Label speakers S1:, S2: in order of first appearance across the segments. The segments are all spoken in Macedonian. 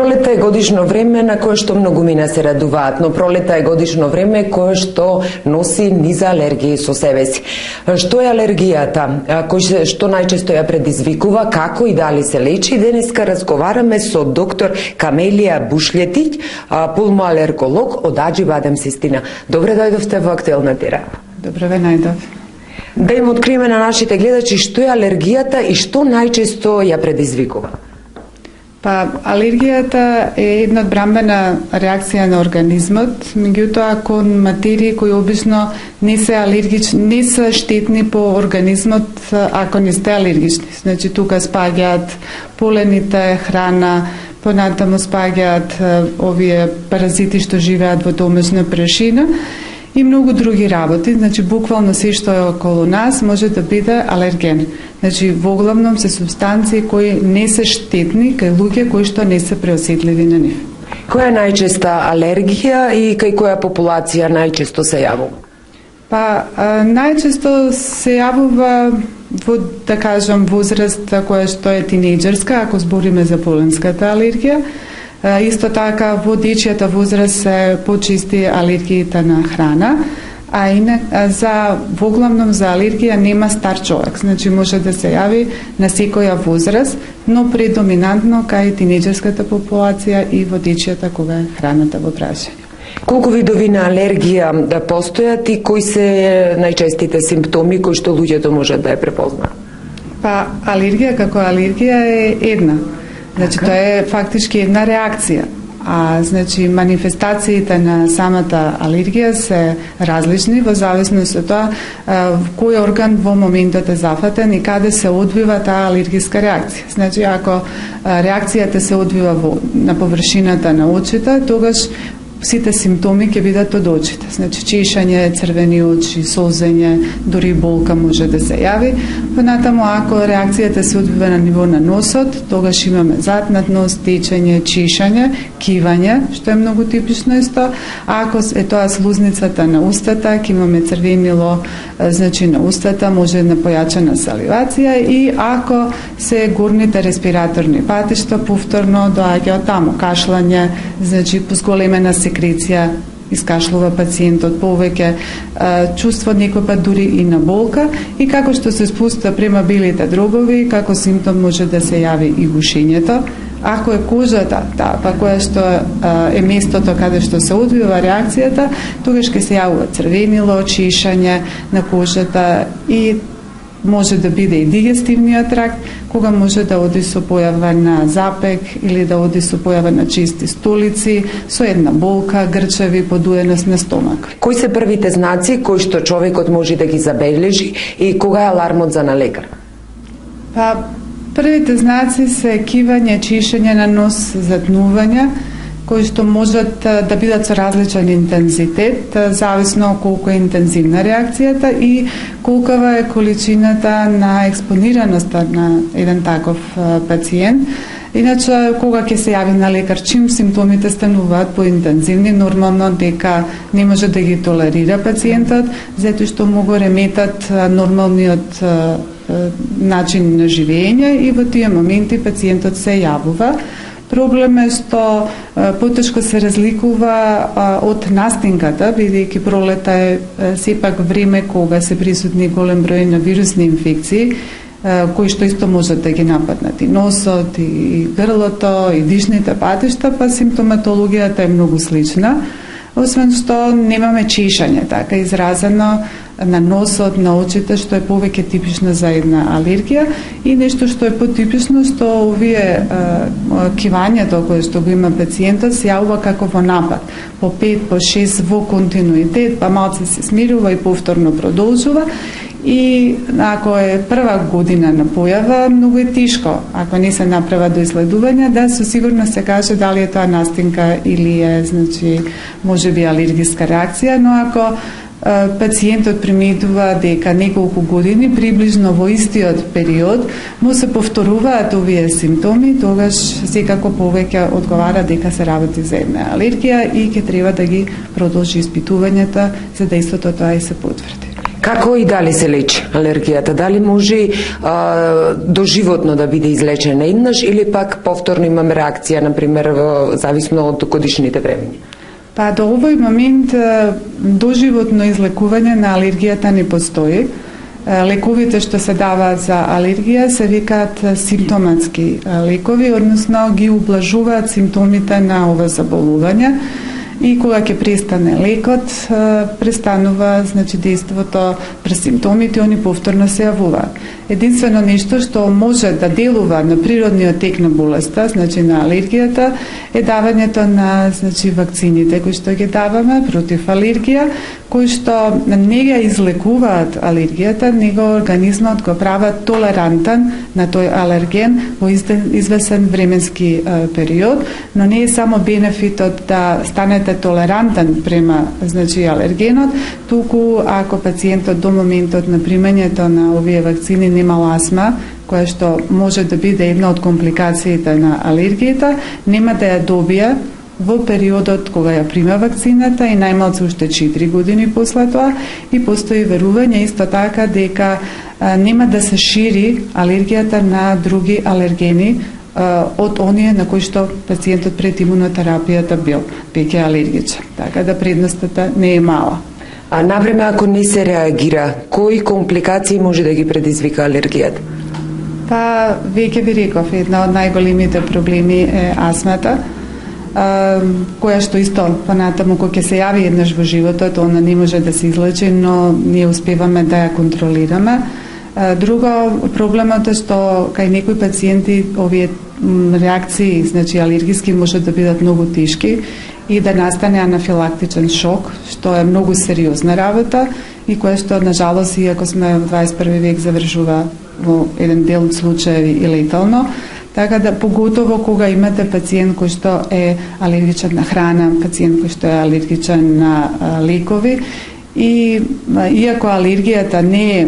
S1: Пролета е годишно време на кое што многумина се радуваат, но пролета е годишно време кое што носи низа алергии со себе си. Што е алергијата? Што најчесто ја предизвикува? Како и дали се лечи? Денеска разговараме со доктор Камелија Бушлетиќ, пулмоалерголог од Аџи Бадем Систина. Добре дојдовте во Актуелна терапија.
S2: Добре ве најдов.
S1: Да им откриеме на нашите гледачи што е алергијата и што најчесто ја предизвикува.
S2: Па, алергијата е една одбранбена реакција на организмот, меѓутоа кон материи кои обично не се алергични, не се штетни по организмот ако не сте алергични. Значи тука спаѓаат полените, храна, понатаму спаѓаат овие паразити што живеат во домашна прашина и многу други работи, значи буквално се што е околу нас може да биде алерген. Значи во главном се супстанции кои не се штетни кај луѓе кои што не се преосетливи на нив.
S1: Која е најчеста алергија и кај која популација најчесто се јавува?
S2: Па најчесто се јавува во, да кажам, возраст која што е тинејџерска, ако збориме за поленската алергија. Исто така во дечијата возраст се почести алергиите на храна, а инак за воглавном за алергија нема стар човек, значи може да се јави на секоја возраст, но предоминантно кај тинејџерската популација и во дечијата кога е храната во прашање.
S1: Колку видови на алергија да постојат и кои се најчестите симптоми кои што луѓето можат да ја препознаат?
S2: Па алергија како алергија е една. Значи тоа е фактички една реакција. А значи манифестациите на самата алергија се различни во зависност од тоа кој орган во моментот е зафатен и каде се одвива таа алергиска реакција. Значи ако реакцијата се одвива на површината на очите, тогаш сите симптоми ќе бидат од очите. Значи чешање, црвени очи, солзење, дури болка може да се јави. Понатаму ако реакцијата се одвива на ниво на носот, тогаш имаме затнат нос, течење, чешање, кивање, што е многу типично исто. А ако е тоа слузницата на устата, ќе имаме црвенило, значи на устата, може една појачена саливација и ако се горните респираторни патишта, повторно доаѓа од таму кашлање, значи позголемена секреција, искашлува пациентот повеќе, чувство некој пат дури и на болка и како што се спуста према белите дробови, како симптом може да се јави и гушењето. Ако е кожата, па која што е местото каде што се одвива реакцијата, тогаш ќе се јавува црвенило, чешање на кожата и може да биде и дигестивниот тракт, кога може да оди со појава на запек или да оди со појава на чисти столици, со една болка, грчеви, подуеност на стомак.
S1: Кои се првите знаци кои што човекот може да ги забележи и кога е алармот за на лекар?
S2: Па, првите знаци се кивање, чешање на нос, затнување, кои што можат да бидат со различен интензитет, зависно колку е интензивна реакцијата и колкава е количината на експонираноста на еден таков пациент. Иначе, кога ќе се јави на лекар, чим симптомите стануваат поинтензивни, нормално дека не може да ги толерира пациентот, затоа што му го реметат нормалниот начин на живење и во тие моменти пациентот се јавува. Проблем е што потешко се разликува од настинката, бидејќи пролета е сепак време кога се присутни голем број на вирусни инфекции, кои што исто можат да ги нападнат и носот, и грлото, и дишните патишта, па симптоматологијата е многу слична. Освен што немаме чешање, така изразено на носот, на очите, што е повеќе типично за една алергија и нешто што е потипично, што овие кивањето кое што го има пациентот се јавува како во напад, по 5, по 6 во континуитет, па малце се смирува и повторно продолжува. И ако е прва година на појава, многу е тешко, ако не се направа доиследување, да со сигурност се каже дали е тоа настинка или е, значи, можеби алергиска реакција, но ако пациентот приметува дека неколку години, приближно во истиот период, му се повторуваат овие симптоми, тогаш секако повеќе одговара дека се работи за една алергија и ќе треба да ги продолжи испитувањата за да истото тоа и се потврди.
S1: Како и дали се лечи алергијата? Дали може доживотно да биде излечена еднаш или пак повторно имаме реакција, например, зависно од годишните времења?
S2: Па до овој момент доживотно излекување на алергијата не постои. Лековите што се даваат за алергија се викаат симптоматски лекови, односно ги ублажуваат симптомите на ова заболување. И кога ќе престане лекот, престанува дејството пред симптомите, они повторно се јавуваат. Единствено нешто што може да делува на природниот тек на болеста, на алергијата, е давањето на вакцините кои што ги даваме против алергија, кои што не ја излекуваат алергијата, него организмот го прават толерантен на тој алерген во извесен временски период, но не е само бенефитот да станете толерантен према алергенот, туку ако пациентот до моментот на примањето на овие вакцини немал астма, која што може да биде една од компликациите на алергијата, нема да ја добија во периодот кога ја прима вакцината и најмалку уште 4 години после тоа, и постои верување исто така дека нема да се шири алергијата на други алергени од оние на кои што пациентот пред имунотерапијата бил веќе алергичен. Така да предноста не е мала.
S1: А навреме ако не се реагира, кои компликации може да ги предизвика алергијата?
S2: Па веќе ви реков, една од најголемите проблеми е астмата, која што исто понатаму кога ќе се јави еднаш во животот, она не може да се излечи, но ние успеваме да ја контролираме. Друго, проблемот е што кај некои пациенти овие реакции, алергиски, може да бидат многу тешки и да настане анафилактичен шок, што е многу сериозна работа и која што, на жалост, иако сме во 21 век, завршува во еден дел од случаеви и летално. Така да, поготово кога имате пациент кој што е алергичен на храна, пациент кој што е алергичен на лекови, и иако алергијата не е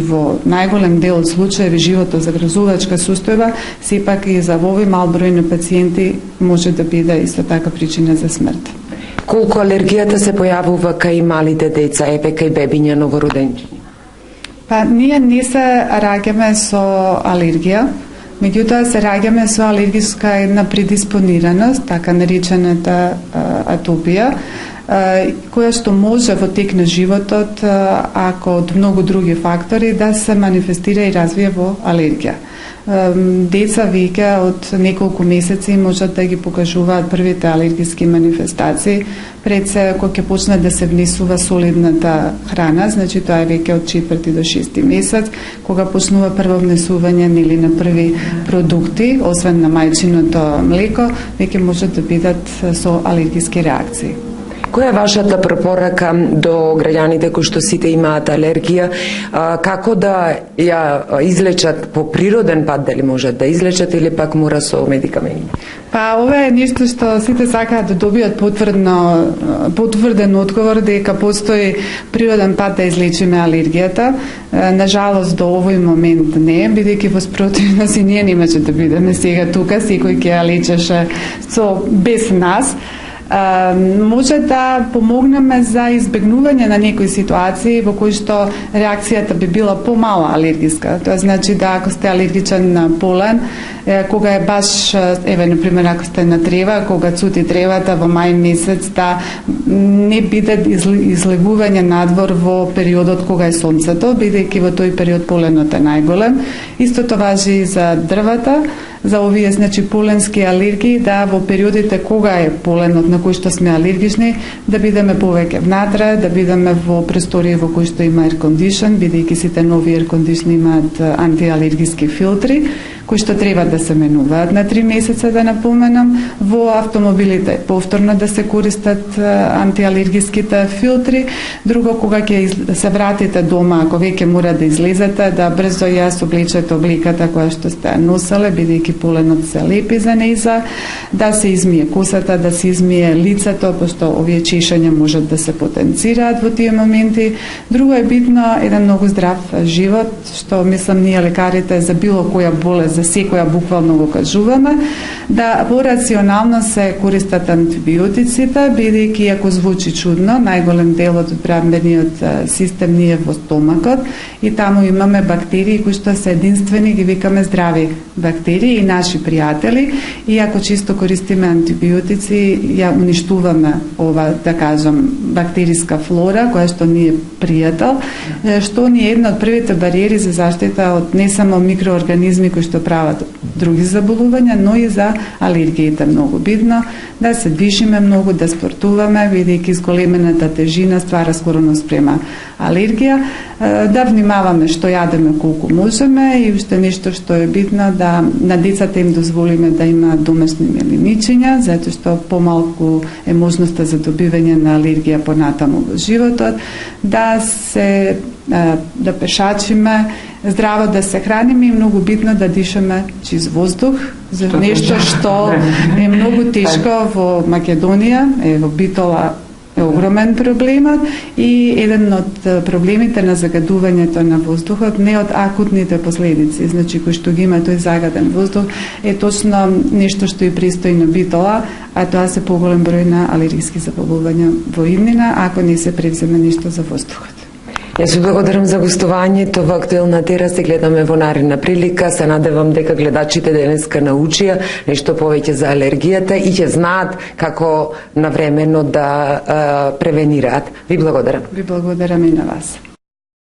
S2: во најголем дел од случаеви живото загрозувачка состојба, сепак и за овој мал број на пациенти може да биде исто така причина за смрт.
S1: Колку алергијата се појавува кај малите деца, кај бебиња новороденчиња?
S2: Па ние не се раѓаме со алергија, меѓутоа се раѓаме со алергиска една предиспонираност, така наречената атопија, која што може во тек на животот, ако од многу други фактори, да се манифестира и развие во алергија. Деца веќе од неколку месеци можат да ги покажуваат првите алергиски манифестации, пред се кога ќе почне да се внесува солидната храна, тоа е веќе од 4 до 6 месец, кога почнува прво внесување на први продукти, освен на мајчиното млеко, веќе можат да бидат со алергиски реакции.
S1: Која е вашата препорака до граѓаните кои што сите имаат алергија, како да ја излечат по природен пат, дали можат да излечат или пак мора со медикаменти?
S2: Па ова е нешто што сите сакаат да добијат потврден одговор дека постои природен пат да излечиме алергијата. На жалост до овој момент не, бидејќи во спротивност и ние немаше да бидеме сега тука, секој ќе ја лечеше без нас. Може да помогнеме за избегнување на некои ситуации во кои што реакцијата би била помала алергиска. Тоа значи да ако сте алергичен на полен, кога е баш, например, ако сте на трева, кога цути тревата во мај месец, да не биде излегување надвор во периодот кога е сонцето, бидејќи во тој период поленот е најголем. Истото важи и за дрвата, за овие поленски алергии, да во периодите кога е поленот на кој што сме алергични, да бидеме повеќе внатре, да бидеме во просторија во кој што има air condition, бидејќи сите нови air condition имаат антиалергиски филтри, кои што треба да се менуваат на 3 месеца, да напоменам. Во автомобилите повторно да се користат антиалергиските филтри. Друго, кога ќе се вратите дома, ако веќе мора да излезете, да брзо ја соблечете обликата која што сте носеле, бидејќи поленот се лепи за нејза, да се измие косата, да се измие лицето, пошто овие чешања можат да се потенцираат во тие моменти. Друго е битно еден многу здрав живот, што мислам ние лекарите за било која болест за секоја буквално го кажуваме, да порационално се користат антибиотиците, бидејќи ако звучи чудно, најголем дел од одбрамбениот систем ни е во стомакот и таму имаме бактерии кои што се единствени, ги викаме здрави бактерии и наши пријатели, и ако чисто користиме антибиотици, ја уништуваме ова, да кажам, бактериска флора, која што ни е пријател, што ни е една од првите бариери за заштита од не само микроорганизми кои што прават други заболувања, но и за алергиите. Многу битно да се движиме многу, да спортуваме, бидејќи зголемената тежина ствара склоност према алергија, да внимаваме што јадеме колку можеме и уште нешто што е битно, да на децата им дозволиме да имаат домашни мелиничиња, затоа што помалку е можноста за добивање на алергија понатаму во животот, да пешачиме, здраво да се храниме и многу битно да дишаме чист воздух, за нешто што е многу тешко во Македонија, во Битола е огромен проблемот и еден од проблемите на загадувањето на воздухот, не од акутните последици, значи кој што ги има тој загаден воздух, е точно нешто што и престои на Битола, а тоа се поголем број на алергиски заболувања во иднина, ако не се превземе нешто за воздухот.
S1: Јас ви благодарам за гостувањето во Актуелна тера, се гледаме во наредна прилика, се надевам дека гледачите денеска научија нешто повеќе за алергијата и ќе знаат како навремено да превенираат. Ви благодарам.
S2: Ви благодарам и на вас.